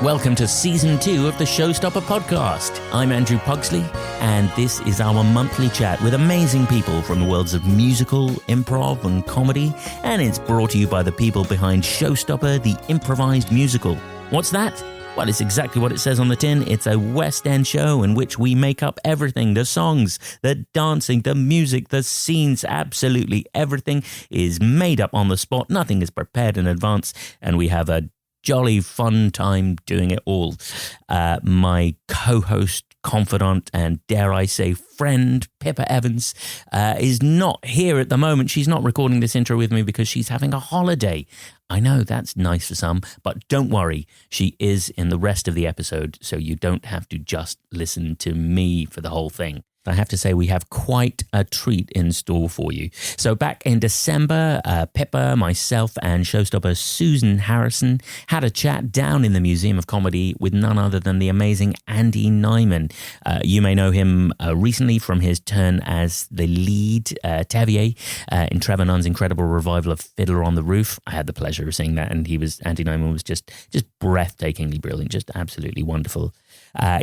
Welcome to Season 2 of the Showstopper Podcast. I'm Andrew Pugsley, and this is our monthly chat with amazing people from the worlds of musical, improv, and comedy, and it's brought to you by the people behind Showstopper, the improvised musical. What's that? Well, it's exactly what it says on the tin. It's a West End show in which we make up everything. The songs, the dancing, the music, the scenes, absolutely everything is made up on the spot. Nothing is prepared in advance, and we have a jolly fun time doing it all. My co-host, confidant, and dare I say friend, Pippa Evans, is not here at the moment. She's not recording this intro with me because she's having a holiday. I know that's nice for some, but don't worry. She is in the rest of the episode, so you don't have to just listen to me for the whole thing. I have to say we have quite a treat in store for you. So back in December, Pippa, myself, and Showstopper Susan Harrison had a chat down in the Museum of Comedy with none other than the amazing Andy Nyman. You may know him recently from his turn as the lead Tevier in Trevor Nunn's incredible revival of Fiddler on the Roof. I had the pleasure of seeing that, and Andy Nyman was just breathtakingly brilliant, just absolutely wonderful.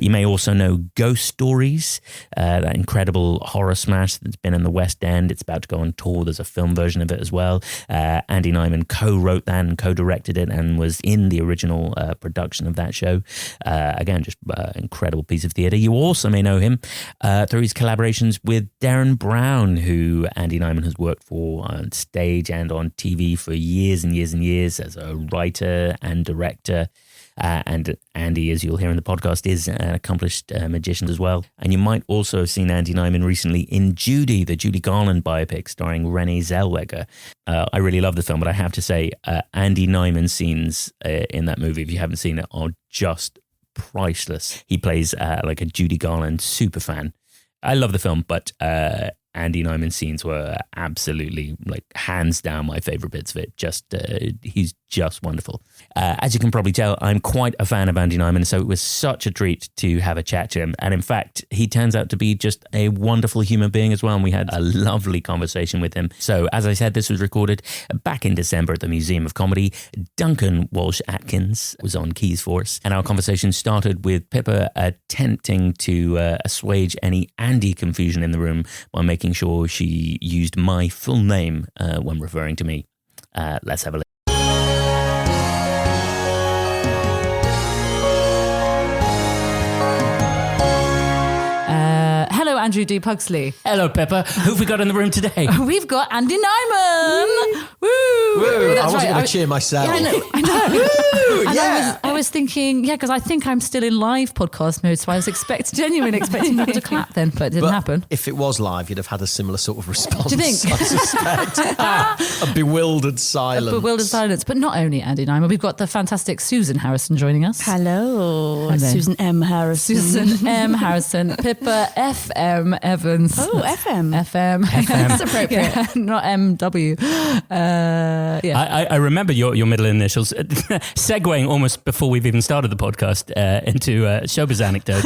You may also know Ghost Stories, that incredible horror smash that's been in the West End. It's about to go on tour. There's a film version of it as well. Andy Nyman co-wrote that and co-directed it and was in the original production of that show. Again, just incredible piece of theatre. You also may know him through his collaborations with Darren Brown, who Andy Nyman has worked for on stage and on TV for years and years and years as a writer and director. And Andy, as you'll hear in the podcast, is an accomplished magician as well. And you might also have seen Andy Nyman recently in Judy, the Judy Garland biopic starring Renée Zellweger. I really love the film, but I have to say Andy Nyman scenes in that movie, if you haven't seen it, are just priceless. He plays like a Judy Garland super fan. I love the film, but Andy Nyman scenes were absolutely, like, hands down my favorite bits of it. He's just wonderful. As you can probably tell, I'm quite a fan of Andy Nyman, so it was such a treat to have a chat to him. And in fact, he turns out to be just a wonderful human being as well, and we had a lovely conversation with him. So, as I said, this was recorded back in December at the Museum of Comedy. Duncan Walsh Atkins was on keys for us, and our conversation started with Pippa attempting to assuage any Andy confusion in the room by making sure she used my full name when referring to me. Let's have a look. Hello, Andrew D. Pugsley. Hello, Pippa. Who have we got in the room today? We've got Andy Nyman. Woo! Woo! I wasn't going to cheer myself. Yeah, I know. Woo! And Yeah. I was thinking, because I think I'm still in live podcast mode, so I was genuinely expecting people to clap then, but it didn't happen. If it was live, you'd have had a similar sort of response. Do you think? I suspect. A bewildered silence. But not only Andy Nyman, we've got the fantastic Susan Harrison joining us. Hello. Susan M. Harrison. Susan M. Harrison. Pippa FM Evans. Oh, FM. FM. That's appropriate. Yeah, not MW. I remember your middle initials, segueing almost before we've even started the podcast into a showbiz anecdote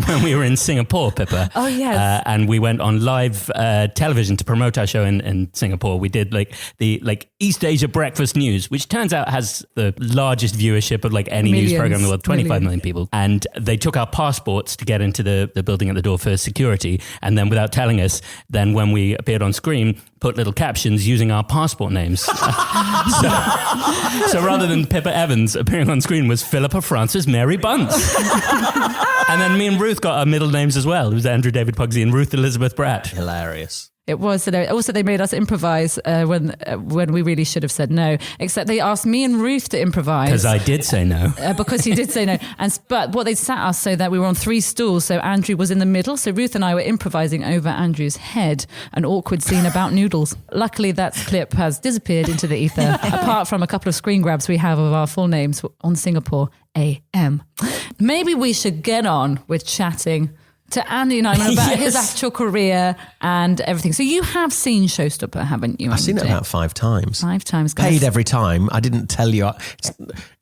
when we were in Singapore, Pippa. Oh, yes. And we went on live television to promote our show in Singapore. We did the East Asia Breakfast News, which turns out has the largest viewership of any news program in the world, 25 million people. And they took our passports to get into the building at the door for security. And then without telling us, then when we appeared on screen, put little captions using our passport names. So rather than Pippa Evans appearing on screen was Philippa Frances Mary Bunce. And then me and Ruth got our middle names as well. It was Andrew David Pugsy and Ruth Elizabeth Bratt. Hilarious. It was. Also, they made us improvise when we really should have said no. Except they asked me and Ruth to improvise. Because I did say no. Because you did say no. But what they sat us so that we were on 3 stools. So Andrew was in the middle. So Ruth and I were improvising over Andrew's head. An awkward scene about noodles. Luckily, that clip has disappeared into the ether. Apart from a couple of screen grabs we have of our full names on Singapore AM. Maybe we should get on with chatting to Andy Nyman about his actual career and everything. So you have seen Showstopper, haven't you? I've seen it about 5 times. 5 times. Paid every time. I didn't tell you.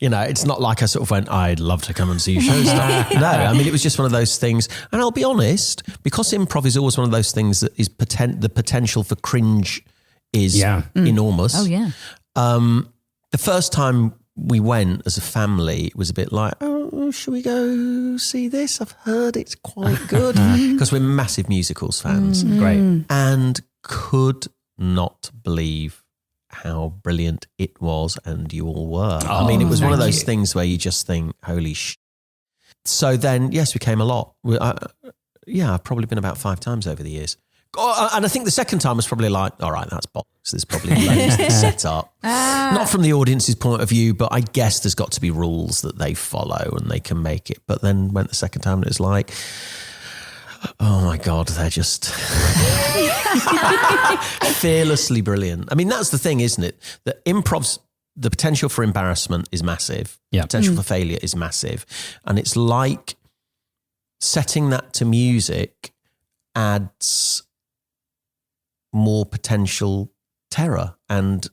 It's not like I sort of went, I'd love to come and see Showstopper. No, I mean, it was just one of those things. And I'll be honest, because improv is always one of those things that is the potential for cringe is enormous. Oh, yeah. The first time we went as a family, it was a bit like, oh, should we go see this? I've heard it's quite good. Because we're massive musicals fans. Great. And could not believe how brilliant it was and you all were. I mean, it was one of those things where you just think, holy sh*. So then, yes, we came a lot. I've probably been about 5 times over the years. And I think the second time was probably like, all right, that's box. There's probably loads set up. Not from the audience's point of view, but I guess there's got to be rules that they follow and they can make it. But then went the second time and it was like, oh my God, they're just fearlessly brilliant. I mean, that's the thing, isn't it? That improv's, the potential for embarrassment is massive. Yeah. The potential for failure is massive. And it's like setting that to music adds more potential terror and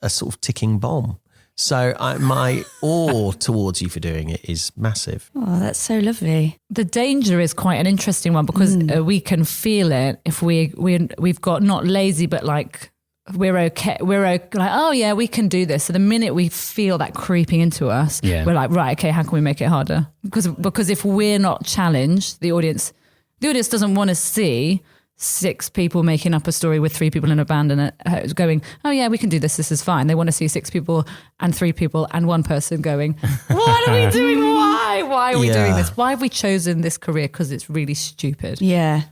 a sort of ticking bomb. So my awe towards you for doing it is massive. Oh, that's so lovely. The danger is quite an interesting one because we can feel it if we've got not lazy, but like we're okay. Like, oh yeah, we can do this. So the minute we feel that creeping into us, we're like, right, okay, how can we make it harder? Because if we're not challenged, the audience doesn't want to see 6 people making up a story with 3 people in a band and going, oh yeah, we can do this. This is fine. They want to see 6 people and 3 people and 1 person going, what are we doing? Why are we doing this? Why have we chosen this career? Because it's really stupid. Yeah.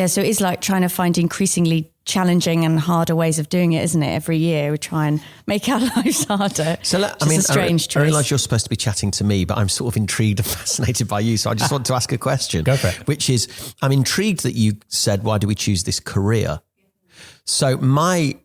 So it's like trying to find increasingly challenging and harder ways of doing it, isn't it? Every year we try and make our lives harder. So a strange choice. I realise you're supposed to be chatting to me, but I'm sort of intrigued and fascinated by you. So I just want to ask a question. Go for it. Which is, I'm intrigued that you said, why do we choose this career? So my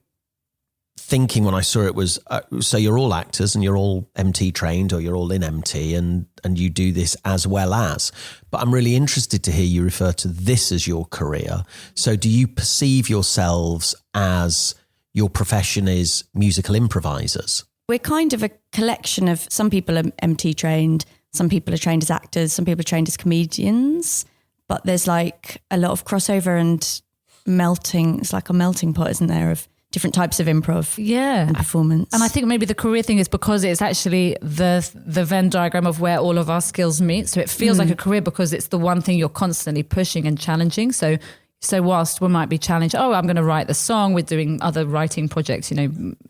thinking when I saw it was, so you're all actors and you're all MT trained or you're all in MT and you do this as well as, but I'm really interested to hear you refer to this as your career. So do you perceive yourselves as your profession is musical improvisers? We're kind of a collection of, some people are MT trained, some people are trained as actors, some people are trained as comedians, but there's like a lot of crossover and melting. It's like a melting pot, isn't there, of different types of improv and performance. And I think maybe the career thing is because it's actually the Venn diagram of where all of our skills meet. So it feels like a career because it's the one thing you're constantly pushing and challenging. So whilst we might be challenged, I'm going to write the song, we're doing other writing projects,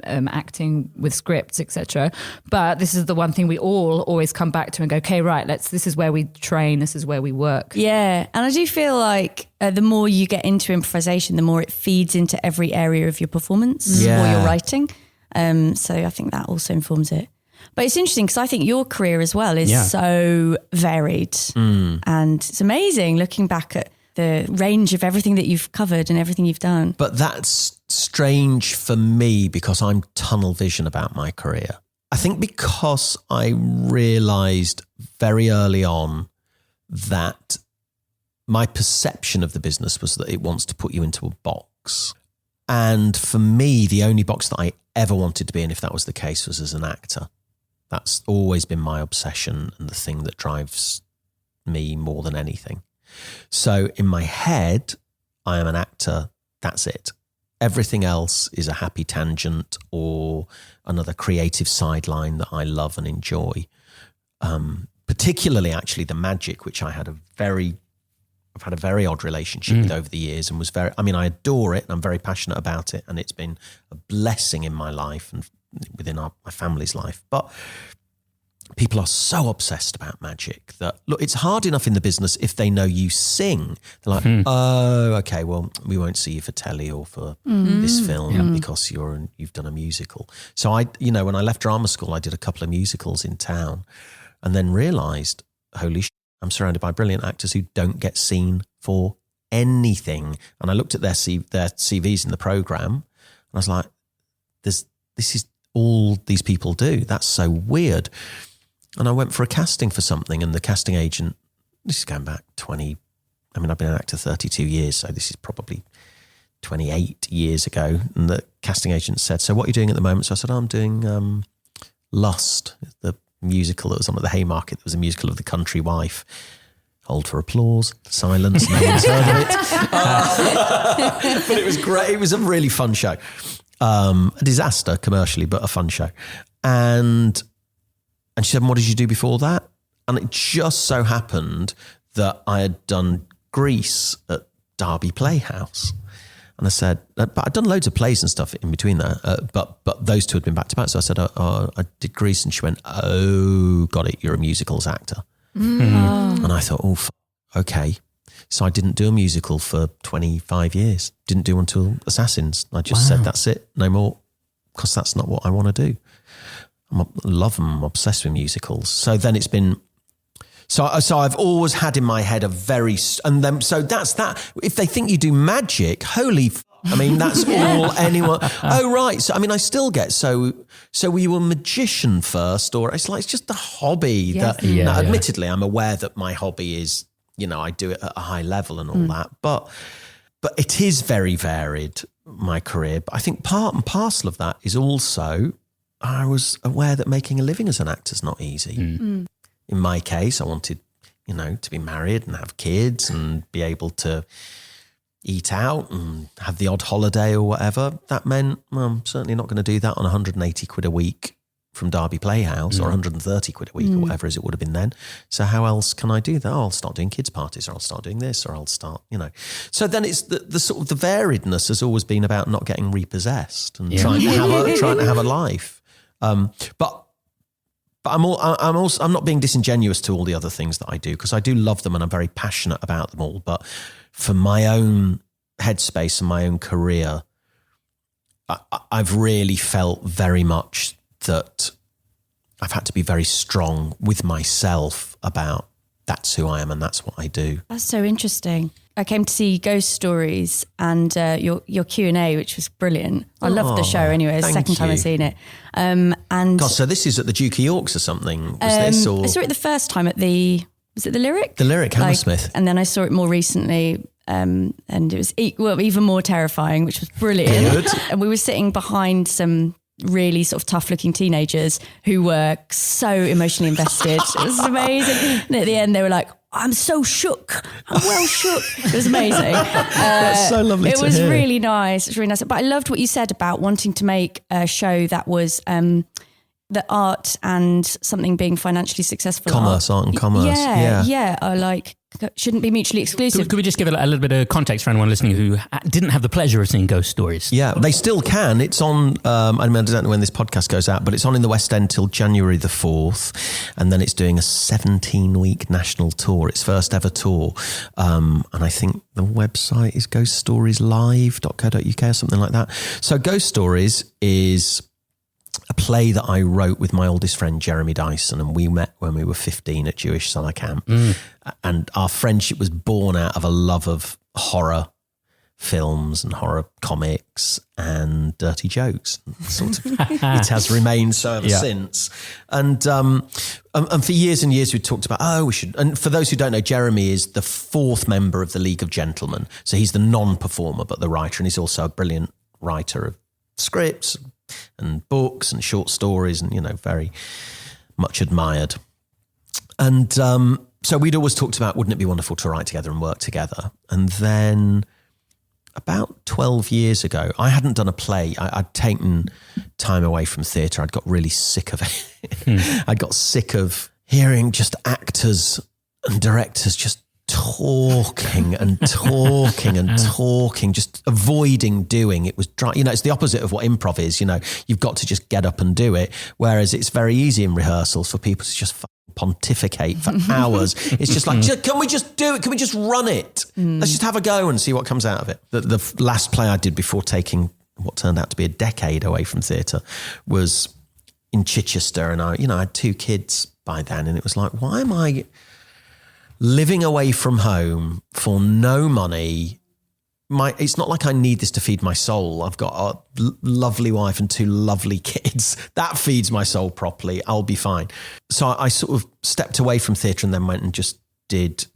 acting with scripts, etc. But this is the one thing we all always come back to and go, okay, right, this is where we train, this is where we work. Yeah. And I do feel like the more you get into improvisation, the more it feeds into every area of your performance or your writing. So I think that also informs it. But it's interesting because I think your career as well is so varied. And it's amazing looking back at the range of everything that you've covered and everything you've done. But that's strange for me because I'm tunnel vision about my career. I think because I realised very early on that my perception of the business was that it wants to put you into a box. And for me, the only box that I ever wanted to be in, if that was the case, was as an actor. That's always been my obsession and the thing that drives me more than anything. So in my head, I am an actor. That's it. Everything else is a happy tangent or another creative sideline that I love and enjoy. Particularly, actually, the magic, which I've had a very odd relationship with over the years, and I adore it and I'm very passionate about it, and it's been a blessing in my life and within my family's life. But people are so obsessed about magic that, look, it's hard enough in the business if they know you sing. They're like, oh, okay, well, we won't see you for telly or for this film because you've done a musical. So when I left drama school, I did a couple of musicals in town and then realised, holy shit, I'm surrounded by brilliant actors who don't get seen for anything. And I looked at their CVs in the programme and I was like, this is all these people do. That's so weird. And I went for a casting for something, and the casting agent, this is going back I've been an actor 32 years, so this is probably 28 years ago. And the casting agent said, so what are you doing at the moment? So I said, I'm doing Lust, the musical that was on at the Haymarket. It was a musical of The Country Wife. Hold for applause, silence, no one's heard of it. But it was great. It was a really fun show. A disaster commercially, but a fun show. And And she said, what did you do before that? And it just so happened that I had done Grease at Derby Playhouse. And I said, but I'd done loads of plays and stuff in between there, but those two had been back to back. So I said, I did Grease. And she went, oh, got it, you're a musicals actor. And I thought, okay. So I didn't do a musical for 25 years. Didn't do until Assassins. I just said, that's it, no more, because that's not what I want to do. I love them, I'm obsessed with musicals. So then it's been... So I've always had in my head so that's that. If they think you do magic, I mean, that's all anyone. Oh, right. So, I mean, I still get, so were you a magician first, or it's just a hobby that, now, admittedly, I'm aware that my hobby is, I do it at a high level and all that, but it is very varied, my career. But I think part and parcel of that is also, I was aware that making a living as an actor is not easy. In my case, I wanted, to be married and have kids and be able to eat out and have the odd holiday or whatever. That meant, well, I'm certainly not going to do that on 180 quid a week from Derby Playhouse or 130 quid a week or whatever as it would have been then. So how else can I do that? Oh, I'll start doing kids' parties, or I'll start doing this, or I'll start, So then it's the sort of the variedness has always been about not getting repossessed and trying to have a life. But I'm not being disingenuous to all the other things that I do, because I do love them and I'm very passionate about them all. But for my own headspace and my own career, I've really felt very much that I've had to be very strong with myself about that's who I am and that's what I do. That's so interesting. I came to see Ghost Stories and your Q&A, which was brilliant. I loved the show anyway. It's the second time I've seen it. And God, so this is at the Duke of York's or something? I saw it the first time at was it the Lyric? The Lyric, Hammersmith. And then I saw it more recently and it was even more terrifying, which was brilliant. Good. And we were sitting behind some really sort of tough looking teenagers who were so emotionally invested. It was amazing. And at the end they were like, I'm so shook. I'm well shook. It was amazing. That's so lovely to hear. It was really nice. It was really nice. But I loved what you said about wanting to make a show that was the art and something being financially successful. Art and commerce. Yeah. Shouldn't be mutually exclusive. Could we just give it a little bit of context for anyone listening who didn't have the pleasure of seeing Ghost Stories? Yeah, they still can. It's on, I don't know when this podcast goes out, but it's on in the West End till January the 4th. And then it's doing a 17-week national tour, its first ever tour. And I think the website is ghoststorieslive.co.uk or something like that. So Ghost Stories is a play that I wrote with my oldest friend, Jeremy Dyson, and we met when we were 15 at Jewish summer camp. And our friendship was born out of a love of horror films and horror comics and dirty jokes. Sort of, it has remained so ever since. And for years and years we talked about, we should. And for those who don't know, Jeremy is the fourth member of the League of Gentlemen. So he's the non-performer, but the writer, and he's also a brilliant writer of scripts and books and short stories, and very much admired. And so we'd always talked about, wouldn't it be wonderful to write together and work together? And then about 12 years ago, I hadn't done a play. I'd taken time away from theatre. I'd got really sick of it. I got sick of hearing just actors and directors just talking and talking and talking, just avoiding doing. It was dry. It's the opposite of what improv is. You've got to just get up and do it. Whereas it's very easy in rehearsals for people to just pontificate for hours. It's just like, can we just do it? Can we just run it? Let's just have a go and see what comes out of it. The last play I did before taking what turned out to be a decade away from theatre was in Chichester. And I had 2 kids by then. And it was like, why am I living away from home for no money? It's not like I need this to feed my soul. I've got a lovely wife and 2 lovely kids. That feeds my soul properly. I'll be fine. So I sort of stepped away from theatre and then went and just did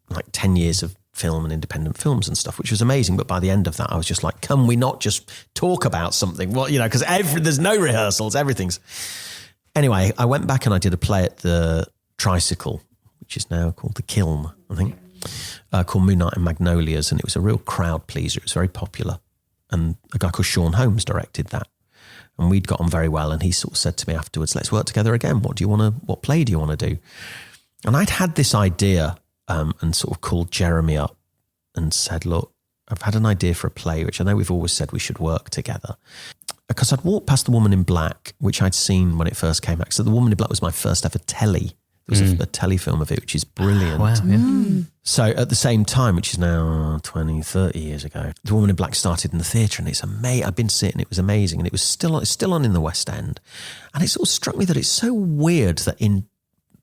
like 10 years of film and independent films and stuff, which was amazing. But by the end of that, I was just like, can we not just talk about something? Well, because there's no rehearsals, everything's... Anyway, I went back and I did a play at the Tricycle, which is now called The Kiln, I think, called Moonlight and Magnolias. And it was a real crowd pleaser. It was very popular. And a guy called Sean Holmes directed that. And we'd got on very well. And he sort of said to me afterwards, let's work together again. What play do you want to do? And I'd had this idea and sort of called Jeremy up and said, look, I've had an idea for a play, which I know we've always said we should work together. Because I'd walked past The Woman in Black, which I'd seen when it first came out. So The Woman in Black was my first ever telly. There was a telefilm of it, which is brilliant. Wow, yeah. So at the same time, which is now 20, 30 years ago, The Woman in Black started in the theatre, and it's amazing. I've been to see it and it was amazing, and it's still on in the West End. And it sort of struck me that it's so weird that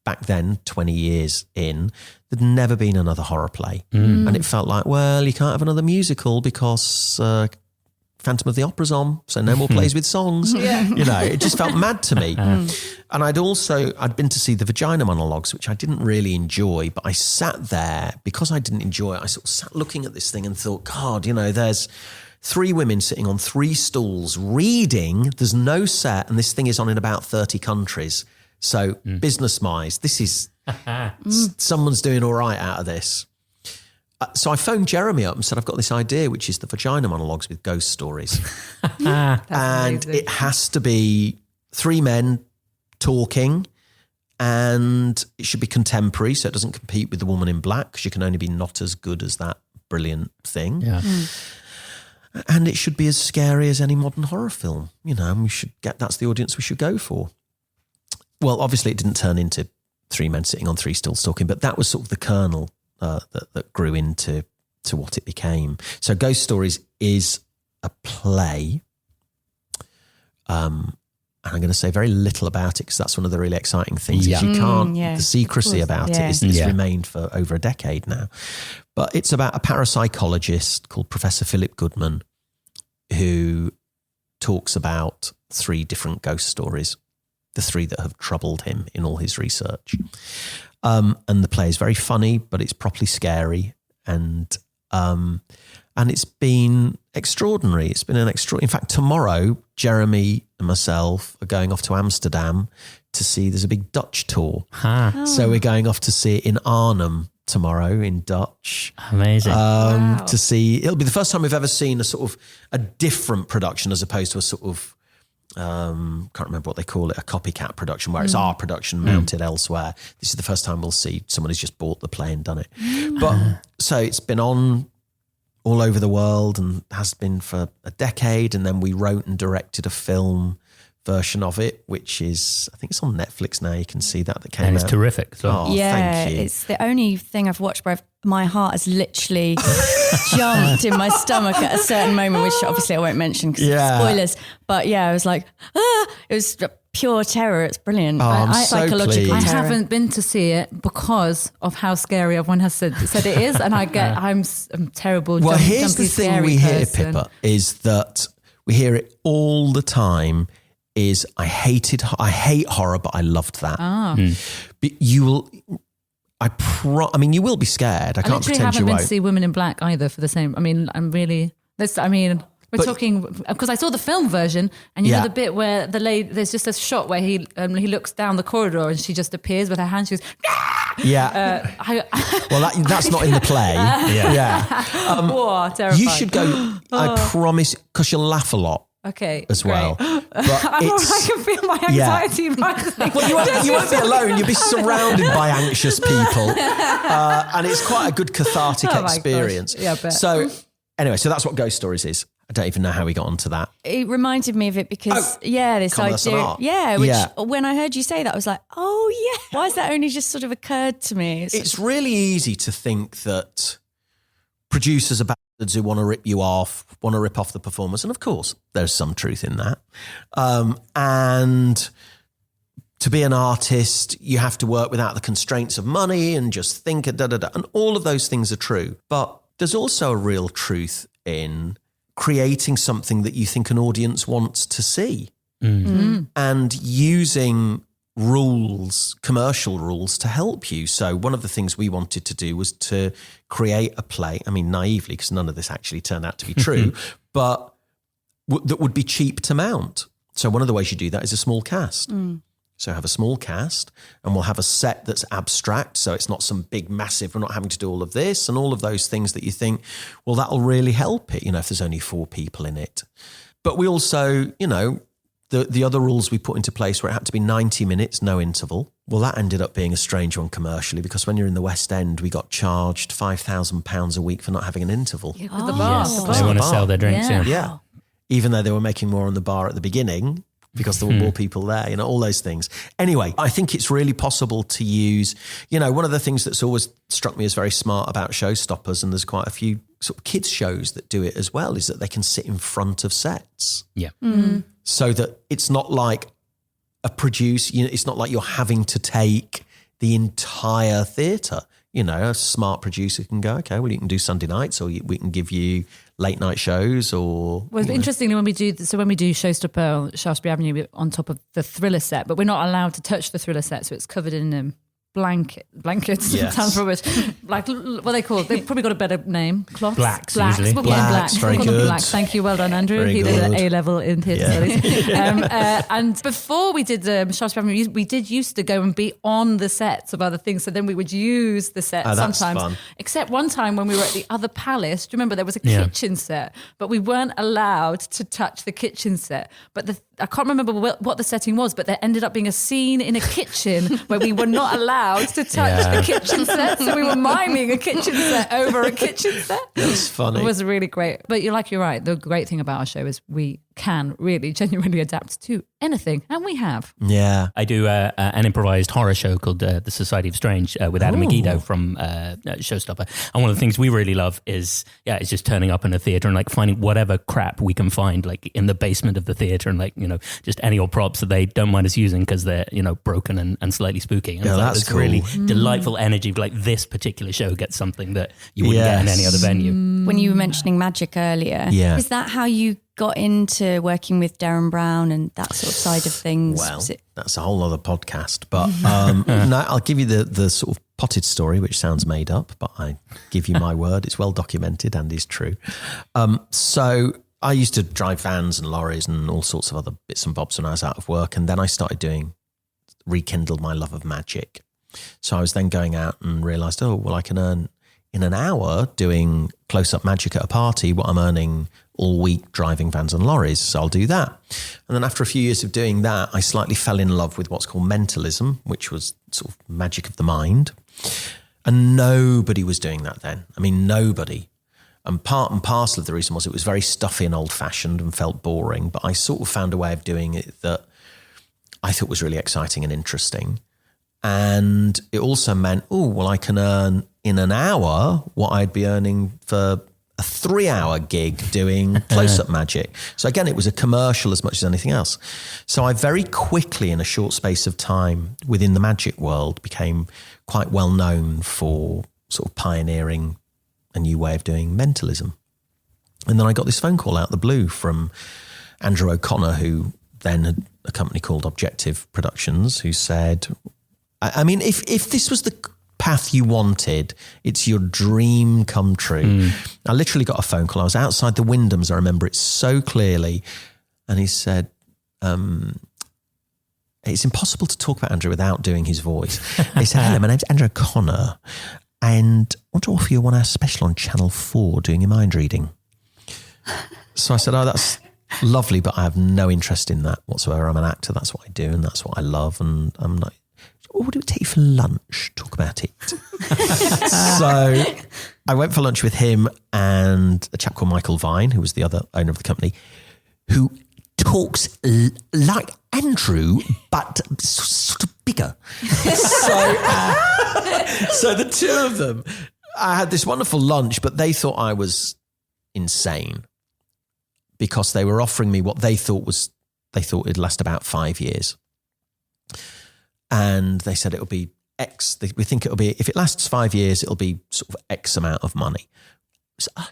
back then, 20 years in, there'd never been another horror play. And it felt like, well, you can't have another musical because Phantom of the Opera's on, so no more plays with songs. It just felt mad to me. And I'd been to see the Vagina Monologues, which I didn't really enjoy, but I sat there, because I didn't enjoy it, I sort of sat looking at this thing and thought, God, there's 3 women sitting on 3 stools reading, there's no set, and this thing is on in about 30 countries. So business-wise, this is, someone's doing all right out of this. So I phoned Jeremy up and said, I've got this idea, which is the Vagina Monologues with ghost stories. And amazing. it has to be 3 men talking, and it should be contemporary, so it doesn't compete with The Woman in Black, because you can only be not as good as that brilliant thing. Yeah. And it should be as scary as any modern horror film, and that's the audience we should go for. Well, obviously it didn't turn into 3 men sitting on 3 stools talking, but that was sort of the kernel that grew into what it became. So Ghost Stories is a play. And I'm going to say very little about it because that's one of the really exciting things. Yeah. Is you can't, Yeah, the secrecy about it is it's remained for over a decade now. But it's about a parapsychologist called Professor Philip Goodman, who talks about 3 different ghost stories, the 3 that have troubled him in all his research. And the play is very funny, but it's properly scary. And it's been extraordinary. It's been in fact, tomorrow, Jeremy and myself are going off to Amsterdam to see, there's a big Dutch tour. So we're going off to see it in Arnhem tomorrow in Dutch. Amazing. To see, it'll be the first time we've ever seen a sort of a different production as opposed to a sort of, can't remember what they call it, a copycat production where it's our production mounted elsewhere. This is the first time we'll see someone who's just bought the play and done it. But so it's been on all over the world and has been for a decade. And then we wrote and directed a film version of it, which is, I think it's on Netflix now. You can see that came out. And it's terrific as well. Oh, thank you. It's the only thing I've watched where my heart has literally jumped in my stomach at a certain moment, which obviously I won't mention because spoilers. But I was like, it was pure terror. It's brilliant. I'm so psychological pleased. I terror. haven't been to see it because of how scary everyone has said it is, and I'm terrible. Well, here's jumpy, the thing scary we hear, person. Pippa, is that we hear it all the time. Is I hate horror, but I loved that. But you will. I mean, you will be scared. I can't literally pretend haven't you been won't. to see Women in Black either for the same. I mean, we're talking because I saw the film version, and you know the bit where the lady. There's just a shot where he looks down the corridor and she just appears with her hand. She goes, Yeah. Well, that's not in the play. whoa, terrifying. You should go. I promise, because you'll laugh a lot. Okay, as great. well. But I can feel my anxiety rising. Well, you won't be alone. You'll be surrounded by anxious people. And it's quite a good cathartic experience. Gosh. Yeah, I bet. So anyway, so that's what Ghost Stories is. I don't even know how we got onto that. It reminded me of it because, this commerce and idea. art. Which when I heard you say that, I was like, oh, yeah. Why has that only just sort of occurred to me? It's really easy to think that producers are bastards who want to rip you off, want to rip off the performers. And of course, there's some truth in that. And to be an artist, you have to work without the constraints of money and just think, and all of those things are true. But there's also a real truth in creating something that you think an audience wants to see and using rules, commercial rules, to help you. So one of the things we wanted to do was to create a play, I mean, naively, because none of this actually turned out to be true, but that would be cheap to mount. So one of the ways you do that is a small cast. So have a small cast and we'll have a set that's abstract. So it's not some big, massive, we're not having to do all of this and all of those things that you think, well, that'll really help it, if there's only 4 people in it. But we also, The other rules we put into place where it had to be 90 minutes, no interval. Well, that ended up being a strange one commercially because when you're in the West End, we got charged £5,000 a week for not having an interval. Yeah, the bar. Yes, The bar. they want to sell their drinks. Yeah. Yeah. Even though they were making more on the bar at the beginning because there were more people there, all those things. Anyway, I think it's really possible to use, one of the things that's always struck me as very smart about Showstoppers, and there's quite a few sort of kids shows that do it as well, is that they can sit in front of sets. Yeah. So that it's not like it's not like you're having to take the entire theatre. A smart producer can go, okay, well, you can do Sunday nights, or we can give you late night shows, or. Well, interestingly, when we do Showstopper on Shaftesbury Avenue, we're on top of the Thriller set, but we're not allowed to touch the Thriller set, so it's covered in blankets. Yes. Sounds rubbish. Like, what are they called? They've probably got a better name. Cloths? Blacks, usually. We'll call them blacks. Very We'll call them good. blacks. Thank you. Well done, Andrew. Very He did an good. A-level in theatre studies. And before we did Shaftesbury Avenue, we did used to go and be on the sets of other things. So then we would use the set that's sometimes. fun. Except one time when we were at the other palace, do you remember there was a kitchen set, but we weren't allowed to touch the kitchen set. But I can't remember what the setting was, but there ended up being a scene in a kitchen where we were not allowed to touch the kitchen set. So we were miming a kitchen set over a kitchen set. That's funny. It was really great. But you're right. The great thing about our show is we can really genuinely adapt to anything. And we have. Yeah. I do an improvised horror show called The Society of Strange with Adam Megiddo from Showstopper. And one of the things we really love is just turning up in a theatre and like finding whatever crap we can find like in the basement of the theatre and like, just any old props that they don't mind us using because they're, broken and slightly spooky. And that's it's cool. really delightful energy. Like this particular show gets something that you wouldn't get in any other venue. When you were mentioning magic earlier, is that how you got into working with Darren Brown and that sort of side of things? Well, that's a whole other podcast. But no, I'll give you the sort of potted story, which sounds made up, but I give you my word. It's well documented and is true. So I used to drive vans and lorries and all sorts of other bits and bobs when I was out of work. And then I started rekindled my love of magic. So I was then going out and realised, I can earn in an hour doing close-up magic at a party what I'm earning all week driving vans and lorries. So I'll do that. And then after a few years of doing that, I slightly fell in love with what's called mentalism, which was sort of magic of the mind. And nobody was doing that then. I mean, nobody. And part and parcel of the reason was it was very stuffy and old-fashioned and felt boring. But I sort of found a way of doing it that I thought was really exciting and interesting. And it also meant, I can earn in an hour what I'd be earning for a 3-hour gig doing close-up magic. So again, it was a commercial as much as anything else. So I very quickly, in a short space of time within the magic world, became quite well known for sort of pioneering a new way of doing mentalism. And then I got this phone call out of the blue from Andrew O'Connor, who then had a company called Objective Productions, who said, I mean, if this was the path you wanted, it's your dream come true. I literally got a phone call. I was outside the Wyndhams. I remember it so clearly. And he said, it's impossible to talk about Andrew without doing his voice. He said, hello, my name's Andrew O'Connor, and I want to offer you a 1 hour special on Channel 4 doing your mind reading. So I said, that's lovely, but I have no interest in that whatsoever. I'm an actor. That's what I do. And that's what I love. And I'm not, what would it take you for lunch? Talk about it. So I went for lunch with him and a chap called Michael Vine, who was the other owner of the company, who talks like Andrew, but sort of bigger. So the two of them, I had this wonderful lunch, but they thought I was insane because they were offering me what they thought it'd last about 5 years. And they said it'll be X. We think it'll be, if it lasts 5 years, it'll be sort of X amount of money. It was a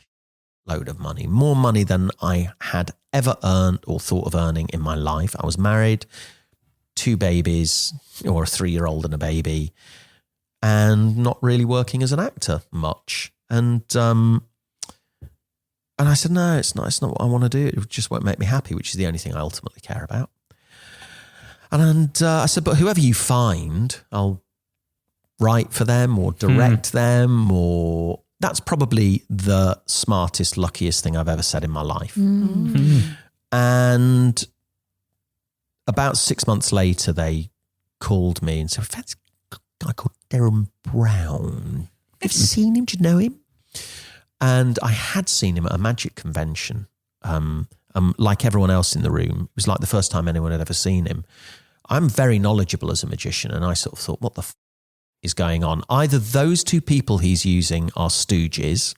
load of money, more money than I had ever earned or thought of earning in my life. I was married, 2 babies, or a 3-year-old and a baby, and not really working as an actor much. And I said, no, it's not what I want to do. It just won't make me happy, which is the only thing I ultimately care about. And I said, but whoever you find, I'll write for them or direct them, or that's probably the smartest, luckiest thing I've ever said in my life. And about 6 months later, they called me and said, we've had a guy called Darren Brown. Have you seen him? Do you know him? And I had seen him at a magic convention. Like everyone else in the room, it was like the first time anyone had ever seen him. I'm very knowledgeable as a magician, and I sort of thought, what the is going on? Either those two people he's using are stooges,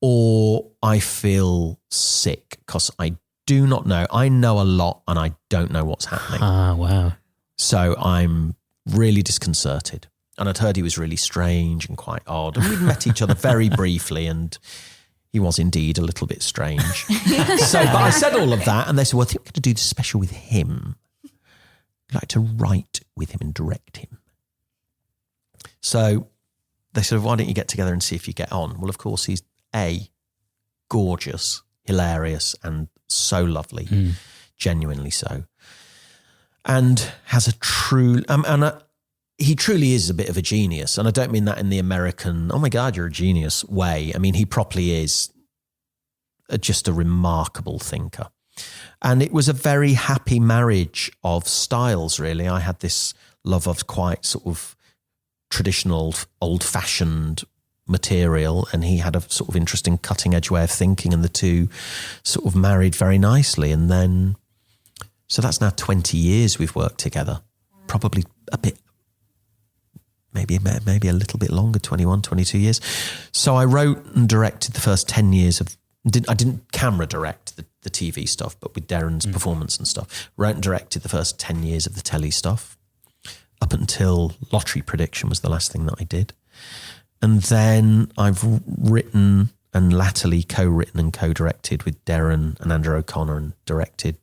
or I feel sick because I do not know. I know a lot and I don't know what's happening. Wow. So I'm really disconcerted. And I'd heard he was really strange and quite odd. And we'd met each other very briefly, and he was indeed a little bit strange. But I said all of that, and they said, well, I think we're going to do this special with him. I'd like to write with him and direct him. So they said, why don't you get together and see if you get on? Well, of course, he's gorgeous, hilarious, and so lovely, genuinely so. And has a true... he truly is a bit of a genius. And I don't mean that in the American, oh my God, you're a genius way. I mean, he properly is just a remarkable thinker. And it was a very happy marriage of styles, really. I had this love of quite sort of traditional, old-fashioned material, and he had a sort of interesting cutting-edge way of thinking, and the two sort of married very nicely. And then, so that's now 20 years we've worked together. Probably a bit... Maybe a little bit longer, 21, 22 years. So I wrote and directed the first 10 years of... I didn't camera direct the TV stuff, but with Darren's performance and stuff. Wrote and directed the first 10 years of the telly stuff, up until Lottery Prediction was the last thing that I did. And then I've written and latterly co-written and co-directed with Darren and Andrew O'Connor, and directed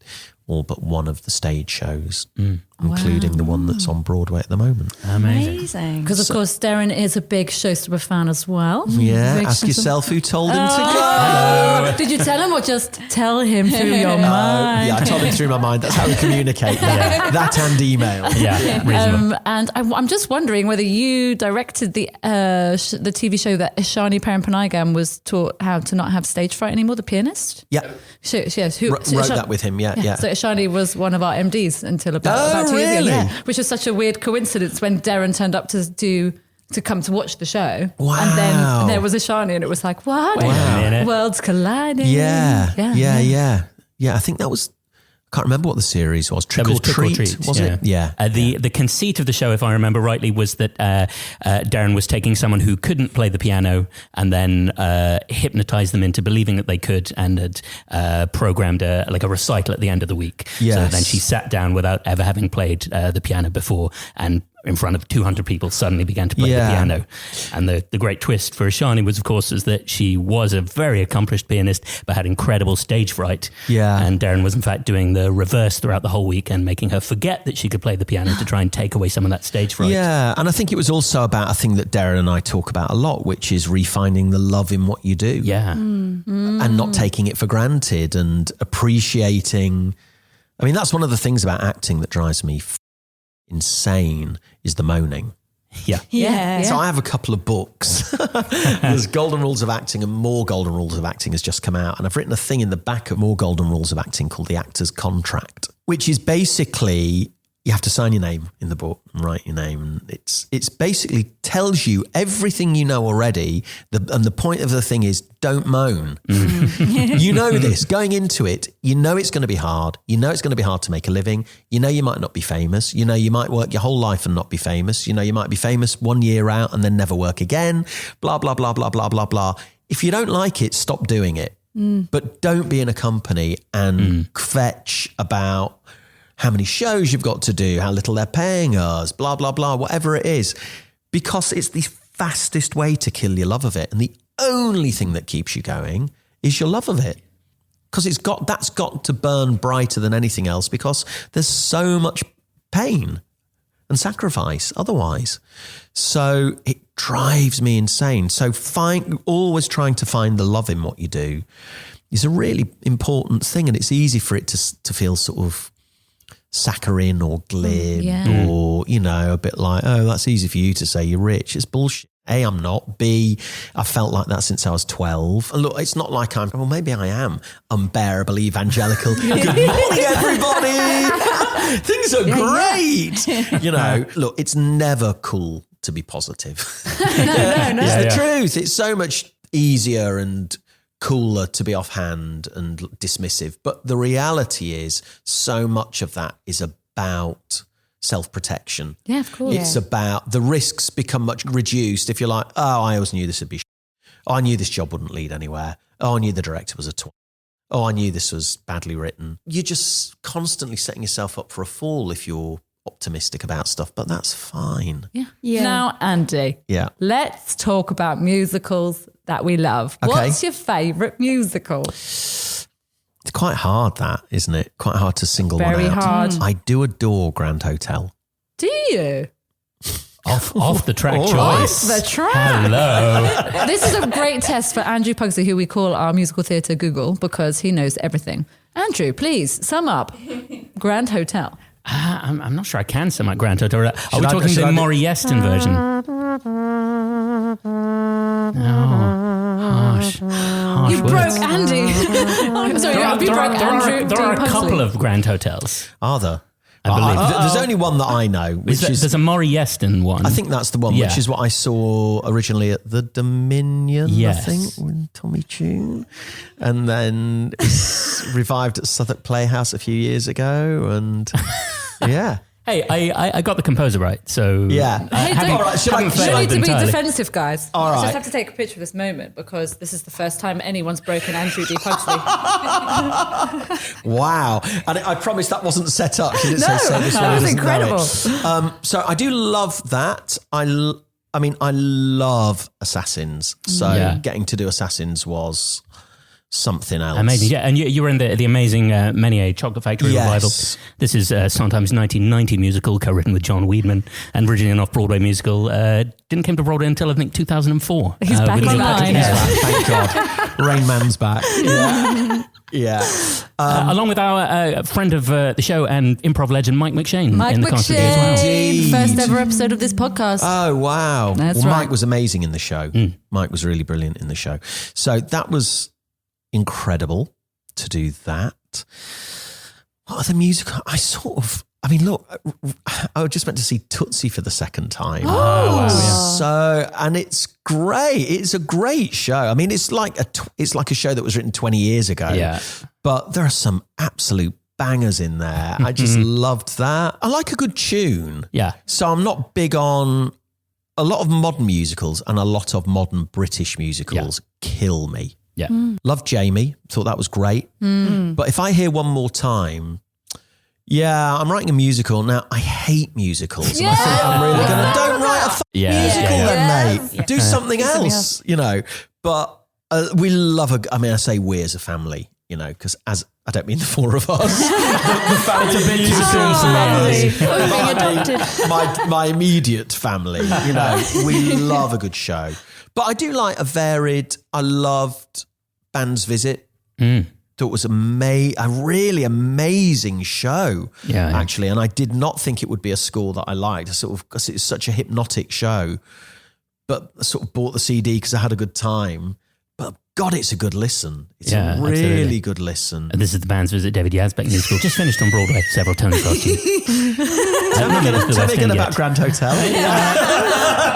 all but one of the stage shows, including the one that's on Broadway at the moment. Amazing. Because, of course, Darren is a big Showstopper fan as well. Yeah, ask yourself who told him to go. Did you tell him or just tell him through your mind? Yeah, I told him through my mind. That's how we communicate. That and email. Yeah, reasonable. And I'm just wondering whether you directed the TV show that Ishani Parampanaigam was taught how to not have stage fright anymore, the pianist? Yeah. Yes. Wrote that with him, yeah. So Ishani was one of our MDs until about 2 years ago. really? Yeah, which was such a weird coincidence when Darren turned up to come to watch the show. Wow. And then there was Ishani, and it was like, what? Wait a minute. Worlds colliding. Yeah. I think that was... I can't remember what the series was. Trick or Treat, was it? Yeah. The conceit of the show, if I remember rightly, was that Darren was taking someone who couldn't play the piano and then hypnotized them into believing that they could, and had programmed a recital at the end of the week. Yes. So then she sat down without ever having played the piano before, and in front of 200 people suddenly began to play the piano. And the great twist for Ishani was, of course, is that she was a very accomplished pianist but had incredible stage fright. Yeah. And Darren was in fact doing the reverse throughout the whole week and making her forget that she could play the piano to try and take away some of that stage fright. Yeah, and I think it was also about a thing that Darren and I talk about a lot, which is refining the love in what you do. Yeah. And not taking it for granted, and appreciating... I mean, that's one of the things about acting that drives me insane, is the moaning. Yeah. So I have a couple of books. There's Golden Rules of Acting, and More Golden Rules of Acting has just come out. And I've written a thing in the back of More Golden Rules of Acting called The Actor's Contract, which is basically... You have to sign your name in the book and write your name. And it's basically tells you everything you know already. And the point of the thing is, don't moan. You know this. Going into it, you know it's going to be hard. You know it's going to be hard to make a living. You know you might not be famous. You know you might work your whole life and not be famous. You know you might be famous 1 year out and then never work again. Blah, blah, blah, blah, blah, blah, blah. If you don't like it, stop doing it. But don't be in a company and fetch about... how many shows you've got to do, how little they're paying us, blah, blah, blah, whatever it is. Because it's the fastest way to kill your love of it. And the only thing that keeps you going is your love of it. Because that's got to burn brighter than anything else, because there's so much pain and sacrifice otherwise. So it drives me insane. So always trying to find the love in what you do is a really important thing. And it's easy for it to feel sort of saccharine or glib or, a bit like, oh, that's easy for you to say, you're rich. It's bullshit. A, I'm not. B, I felt like that since I was 12. And look, it's not like maybe I am unbearable evangelical. Good morning, everybody. Things are great. You know, look, it's never cool to be positive. It's the truth. It's so much easier and cooler to be offhand and dismissive. But the reality is so much of that is about self-protection. Yeah, of course. It's about the risks become much reduced if you're like, oh, I always knew this would be oh, I knew this job wouldn't lead anywhere. Oh, I knew the director was a twat. Oh, I knew this was badly written. You're just constantly setting yourself up for a fall if you're optimistic about stuff, but that's fine. Yeah. Now, Andy, let's talk about musicals that we love. Okay. What's your favourite musical? It's quite hard, that, isn't it? Quite hard to single one out. Very hard. I do adore Grand Hotel. Do you? Off the track choice. Off the track. Hello. This is a great test for Andrew Pugsley, who we call our musical theatre Google, because he knows everything. Andrew, please sum up Grand Hotel. I'm not sure I can sum up Grand Hotel. Are we talking the Maury Yeston version? Harsh You broke Andy. I'm sorry, you broke Andrew. There are a couple of Grand Hotels. Are there? I believe. There's only one that I know, which is... There's a Maury Yeston one. I think that's the one, which is what I saw originally at the Dominion, I think, with Tommy Tune. And then it's revived at Southwark Playhouse a few years ago. And yeah. Hey, I got the composer right, so... Yeah. All right, should I need to be entirely. defensive, guys. All right. I just have to take a picture of this moment because this is the first time anyone's broken Andrew D. Pugsley. Wow. And I promise that wasn't set up. She didn't say so. This that one was doesn't know incredible. it. So I do love that. I love Assassins. So getting to do Assassins was something else. Amazing, yeah. And you were in the amazing Menier Chocolate Factory revival. This is Sondheim's 1990 musical, co-written with John Weedman, and originally an off-Broadway musical. Didn't come to Broadway until, I think, 2004. He's back with online. Neil Patrick. Thank God. Rain Man's back. Yeah. Along with our friend of the show and improv legend, Mike McShane. Mike in the concert as well. Indeed. First ever episode of this podcast. Oh, wow. That's right. Mike was amazing in the show. Mike was really brilliant in the show. So that was incredible to do that. What other musical? Look, I just went to see Tootsie for the second time. Oh, wow. So, and it's great. It's a great show. I mean, it's like a show that was written 20 years ago. Yeah. But there are some absolute bangers in there. I just loved that. I like a good tune. Yeah. So I'm not big on a lot of modern musicals, and a lot of modern British musicals kill me. Yeah. Loved Jamie. Thought that was great. But if I hear One More Time, I'm writing a musical. Now, I hate musicals. And I think I'm really going to, don't write a musical then, mate. Do something else, you know. But we love I say we as a family, you know, because I don't mean the four of us. the family adopted. my immediate family, you know, we love a good show. But I do like I loved Band's Visit. Thought it was a really amazing show, actually. And I did not think it would be a score that I liked. Because it's such a hypnotic show. But I sort of bought the CD because I had a good time. But God, it's a good listen. It's a really good listen. And this is the Band's Visit, David Yazbek musical, just finished on Broadway, several Tony Frosty. Tell me again about Grand Hotel.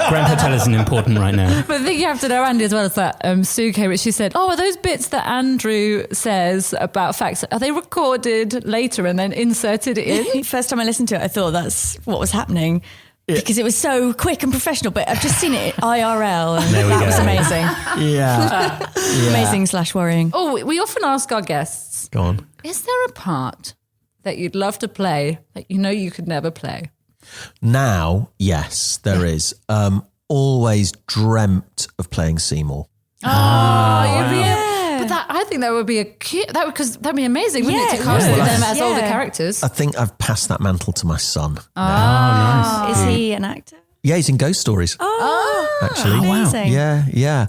Grand Hotel isn't important right now. But the thing you have to know, Andy, as well, is that Sue came, which she said, are those bits that Andrew says about facts, are they recorded later and then inserted in? First time I listened to it, I thought that's what was happening. Because it was so quick and professional, but I've just seen it IRL and that was amazing. Yeah. Amazing / worrying. Oh, we often ask our guests, Go on. is there a part that you'd love to play that you know you could never play? Now, yes, there is. Always dreamt of playing Seymour. But I think that would be because that'd be amazing, wouldn't it? To cast them as older characters. I think I've passed that mantle to my son. Nice. Is he an actor? Yeah, he's in Ghost Stories. Actually. Amazing. Yeah.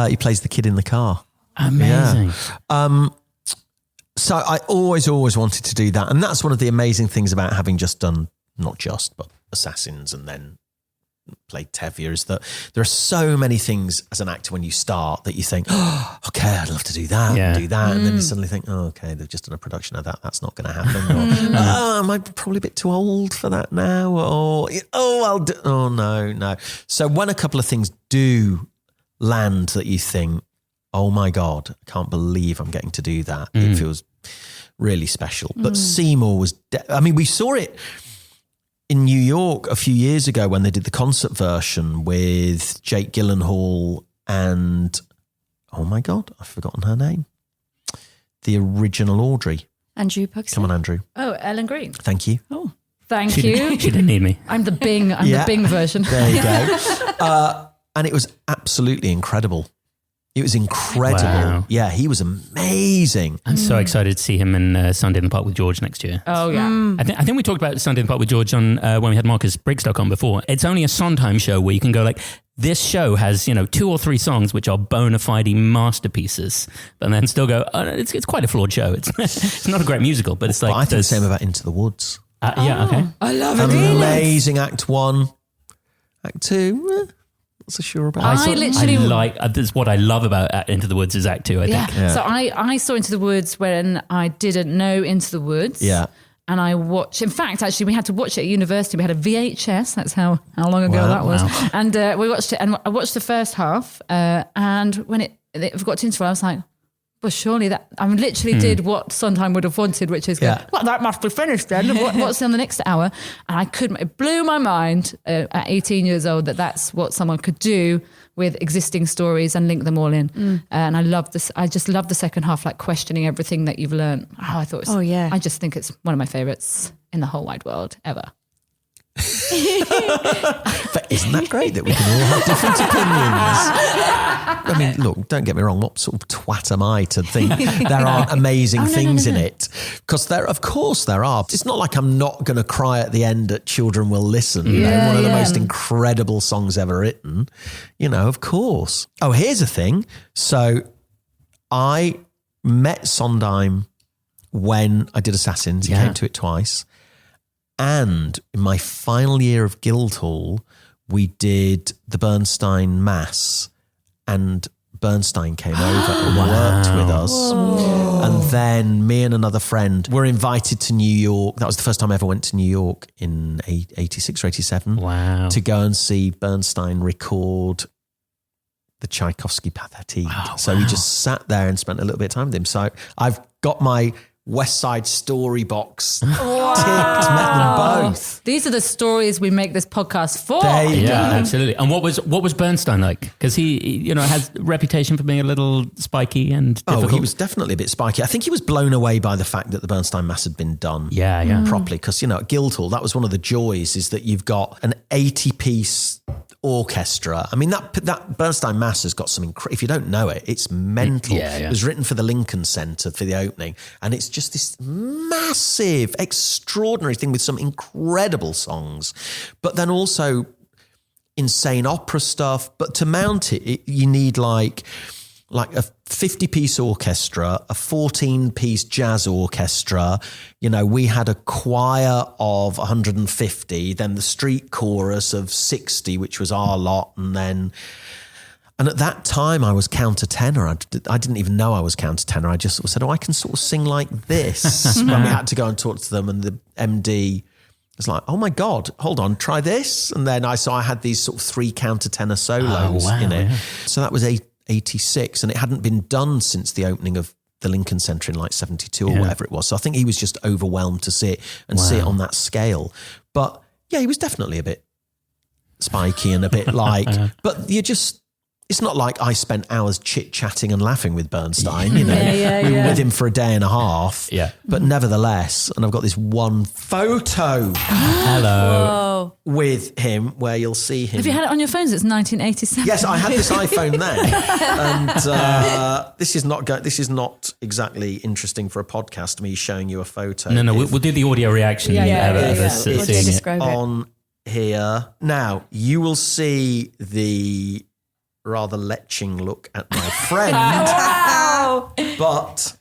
He plays the kid in the car. Amazing. Yeah. So I always wanted to do that. And that's one of the amazing things about having just done, not just, but Assassins and then played Tevye, is that there are so many things as an actor when you start that you think, oh, okay, I'd love to do that and do that. And then you suddenly think, oh, okay, they've just done a production of that. That's not going to happen. Or, am I probably a bit too old for that now? Or, no. So when a couple of things do land that you think, oh my God, I can't believe I'm getting to do that. It feels really special. But Seymour was, we saw it in New York a few years ago when they did the concert version with Jake Gyllenhaal and, oh my God, I've forgotten her name. The original Audrey. Andrew Pugsley. Come on, Andrew. Oh, Ellen Green. Thank you. Oh, thank you. She didn't need me. I'm the Bing. The Bing version. There you go. And it was absolutely incredible. It was incredible. Wow. Yeah, he was amazing. I'm so excited to see him in Sunday in the Park with George next year. Oh, yeah. I think we talked about Sunday in the Park with George on when we had Marcus Brigstock on before. It's only a Sondheim show where you can go like, this show has, 2 or 3 songs which are bona fide masterpieces, but then still go, it's quite a flawed show. It's not a great musical, but it's like... But I think the same about Into the Woods. Yeah, okay. I love it. Amazing Act 1. Act 2, not so sure about. That's what I love about Into the Woods is Act 2, I think. Yeah. So I saw Into the Woods when I didn't know Into the Woods. Yeah. And I watched, in fact, actually, we had to watch it at university. We had a VHS. That's how long ago that was. Wow. And we watched it, and I watched the first half. And when it got to interval, I was like, well, surely that, I literally did what Sondheim would have wanted, which is, well, that must be finished then. What's on the next hour? And it blew my mind at 18 years old that's what someone could do with existing stories and link them all in. And I love this. I just love the second half, like questioning everything that you've learned. Oh, I thought it was, I just think it's one of my favorites in the whole wide world ever. But isn't that great that we can all have different opinions? I mean, look, don't get me wrong. What sort of twat am I to think there aren't amazing things in it? Because of course there are. It's not like I'm not going to cry at the end at Children Will Listen. One of the most incredible songs ever written. Of course. Oh, here's a thing. So I met Sondheim when I did Assassins. He came to it twice. And in my final year of Guildhall, we did the Bernstein Mass, and Bernstein came over and worked with us. Whoa. And then me and another friend were invited to New York. That was the first time I ever went to New York in 86 or 87. Wow. To go and see Bernstein record the Tchaikovsky Pathétique. So we just sat there and spent a little bit of time with him. So I've got my West Side Story box ticked, met them both. These are the stories we make this podcast for. Absolutely. And what was Bernstein like? Because he has a reputation for being a little spiky and difficult. He was definitely a bit spiky. I think he was blown away by the fact that the Bernstein Mass had been done properly. Because, at Guildhall, that was one of the joys, is that you've got an 80-piece orchestra. I mean, that Bernstein Mass has got some if you don't know it, it's mental. It was written for the Lincoln Center for the opening, and it's just this massive, extraordinary thing with some incredible songs, but then also insane opera stuff. But to mount it you need like a 50-piece orchestra, a 14-piece jazz orchestra. We had a choir of 150, then the street chorus of 60, which was our lot. And at that time I was countertenor. I didn't even know I was countertenor. I just said, I can sort of sing like this. When we had to go and talk to them, and the MD was like, oh my God, hold on, try this. And then I had these sort of 3 countertenor solos in it. Yeah. So that was 86, and it hadn't been done since the opening of the Lincoln Center in like 72 or whatever it was. So I think he was just overwhelmed to see it and see it on that scale. But yeah, he was definitely a bit spiky and a bit like, but it's not like I spent hours chit-chatting and laughing with Bernstein, we were with him for a day and a half. Yeah. But nevertheless, and I've got this one photo with him where you'll see him. Have you had it on your phones? It's 1987. Yes, I had this iPhone then. And this is not exactly interesting for a podcast, me showing you a photo. No, we'll do the audio reaction. Describe it on here. Now, you will see the rather leching look at my friend. Wow! But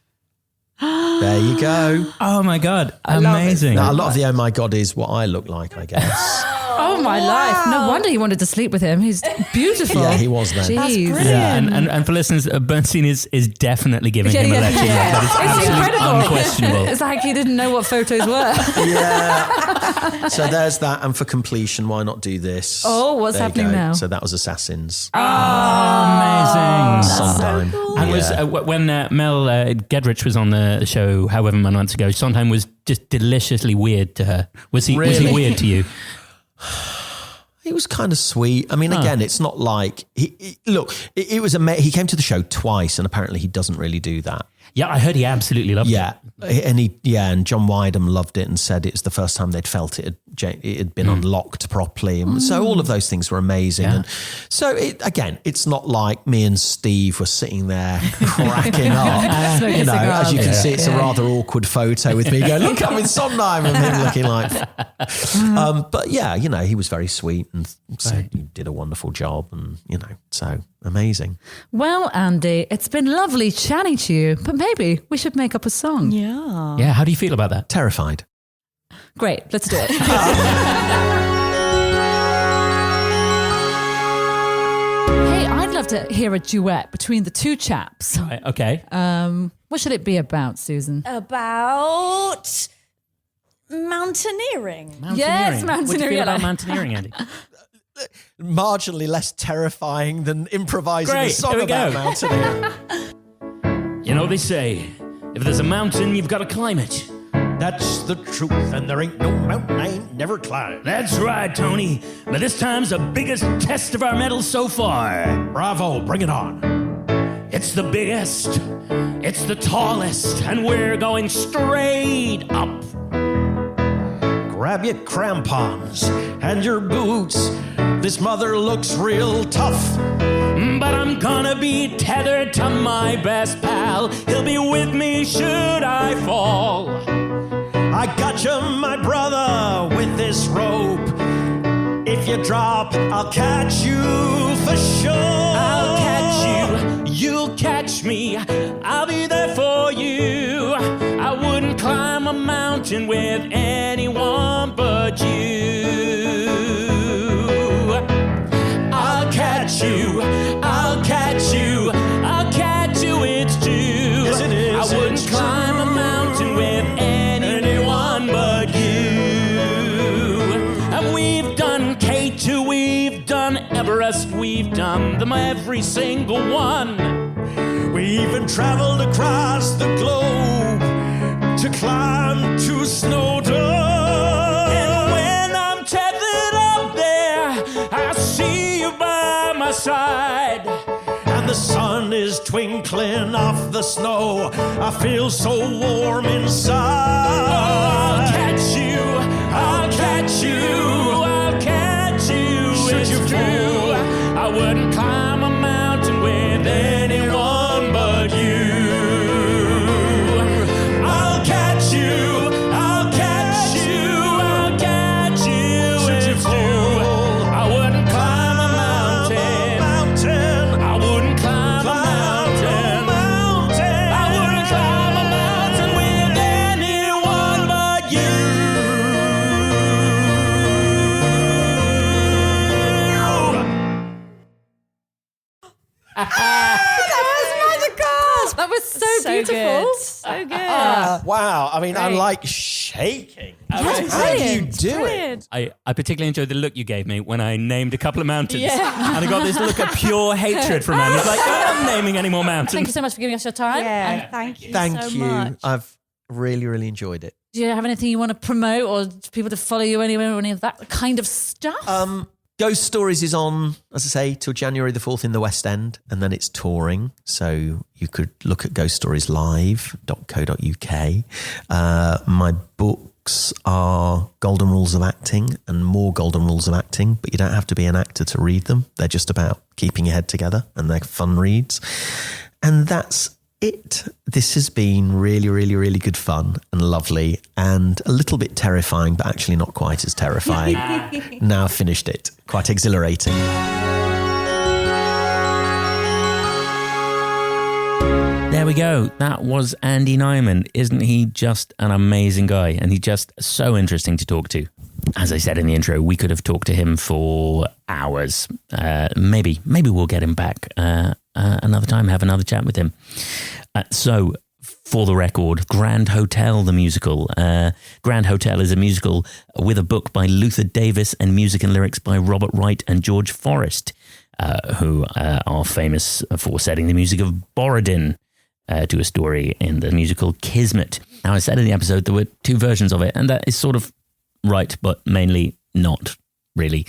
there you go. Oh my God. Amazing. Now, a lot of the oh my God is what I look like, I guess. Oh my life! No wonder he wanted to sleep with him. He's beautiful. Yeah, he was there. Jeez. Yeah, and for listeners, Bernstein is definitely giving him a lecture. That is It's absolutely incredible. unquestionable. It's like he didn't know what photos were. Yeah. So there's that. And for completion, why not do this? Oh, what's There you happening go. now? So that was Assassins. Amazing. Sondheim. And was when Mel Gedrich was on the show however many months ago, Sondheim was just deliciously weird to her. Was he weird to you? He was kind of sweet. I mean, again, it's not like he came to the show twice, and apparently he doesn't really do that. Yeah, I heard he absolutely loved it. And John Wyndham loved it and said it was the first time they'd felt it had been unlocked properly. And so all of those things were amazing. Yeah. And so it's not like me and Steve were sitting there cracking up. Smoking As you can cigars. see, it's a rather awkward photo with me going, look, I'm in Sondheim, and him looking like. But yeah, he was very sweet and said you did a wonderful job, and so amazing. Well, Andy, it's been lovely chatting to you, but maybe we should make up a song. Yeah. Yeah, how do you feel about that? Terrified. Great, let's do it. Hey, I'd love to hear a duet between the two chaps. Right, okay. What should it be about, Susan? About mountaineering. Yes, What do you mountaineering. feel about mountaineering, Andy? Marginally less terrifying than improvising Great, a song here we about go. mountaineering. They say, if there's a mountain, you've got to climb it. That's the truth, and there ain't no mountain I ain't never climbed. That's right, Tony. But this time's the biggest test of our mettle so far. Bravo, bring it on. It's the biggest, it's the tallest, and we're going straight up. Grab your crampons and your boots. This mother looks real tough. But I'm gonna be tethered to my best pal. He'll be with me should I fall. I got you, my brother, with this rope. If you drop, I'll catch you for sure. I'll catch you, you'll catch me. I'll be there for you. I wouldn't climb a mountain with anyone but you. I'll catch you, I'll catch you, I'll catch you, it's true. Yes, it is, I wouldn't it's climb a mountain with anyone but you. And we've done K2, we've done Everest, we've done them every single one. We even traveled across the globe to climb to Snowdon. And when I'm tethered up there, I see you by my side. And the sun is twinkling off the snow. I feel so warm inside. I'll catch you, I'll catch you, I'll catch you, Should it's you true. fall? I wouldn't climb a mountain with anyone but you. I'll catch you, I'll catch you, I'll catch you, Should you it's true. fall? I wouldn't climb a mountain. I wouldn't climb a mountain. I wouldn't climb a mountain with anyone but you. That was so beautiful. Good. So good. Wow, I mean, I'm like shaking. How do you Brilliant. do it? Brilliant. I particularly enjoyed the look you gave me when I named a couple of mountains. And I got this look of pure hatred from Andy. He's like, I'm not naming any more Thank you mountains. so much for giving us your time. Yeah, thank you Thank so you. much. I've really, really enjoyed it. Do you have anything you want to promote or people to follow you anywhere or any of that kind of stuff? Ghost Stories is on, as I say, till January the 4th in the West End, and then it's touring. So you could look at ghoststorieslive.co.uk. My books are Golden Rules of Acting and more Golden Rules of Acting, but you don't have to be an actor to read them. They're just about keeping your head together, and they're fun reads. And that's it. This has been really, really, really good fun and lovely and a little bit terrifying, but actually not quite as terrifying. Now I've finished it. Quite exhilarating. There we go. That was Andy Nyman. Isn't he just an amazing guy? And he's just so interesting to talk to. As I said in the intro, we could have talked to him for hours. Maybe we'll get him back another time, have another chat with him. So, for the record, Grand Hotel, the musical. Grand Hotel is a musical with a book by Luther Davis and music and lyrics by Robert Wright and George Forrest, who are famous for setting the music of Borodin to a story in the musical Kismet. Now, I said in the episode there were two versions of it, and that is sort of right, but mainly not really.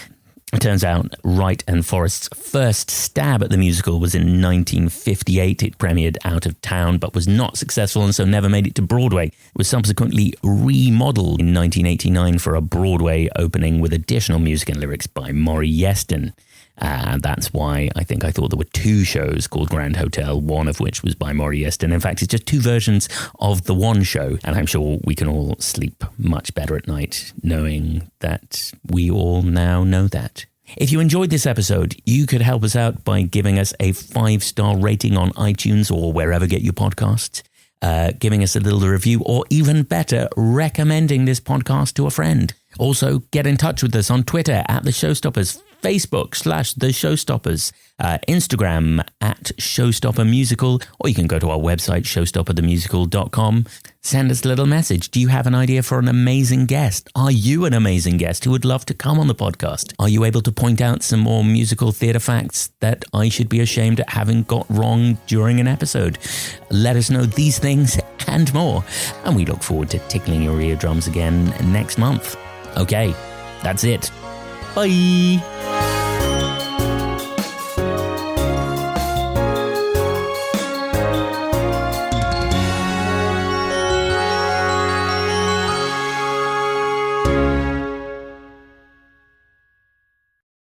It turns out Wright and Forrest's first stab at the musical was in 1958. It premiered out of town but was not successful and so never made it to Broadway. It was subsequently remodeled in 1989 for a Broadway opening with additional music and lyrics by Maury Yeston. And that's why I thought there were two shows called Grand Hotel, one of which was by Maury Yeston. In fact, it's just two versions of the one show. And I'm sure we can all sleep much better at night knowing that we all now know that. If you enjoyed this episode, you could help us out by giving us a 5-star rating on iTunes or wherever you get your podcasts, giving us a little review, or even better, recommending this podcast to a friend. Also, get in touch with us on Twitter at The Showstoppers, Facebook /The Showstoppers, Instagram at Showstopper Musical, or you can go to our website, showstopperthemusical.com. Send us a little message. Do you have an idea for an amazing guest? Are you an amazing guest who would love to come on the podcast? Are you able to point out some more musical theatre facts that I should be ashamed at having got wrong during an episode? Let us know these things and more, and we look forward to tickling your eardrums again next month. Okay, that's it. Bye.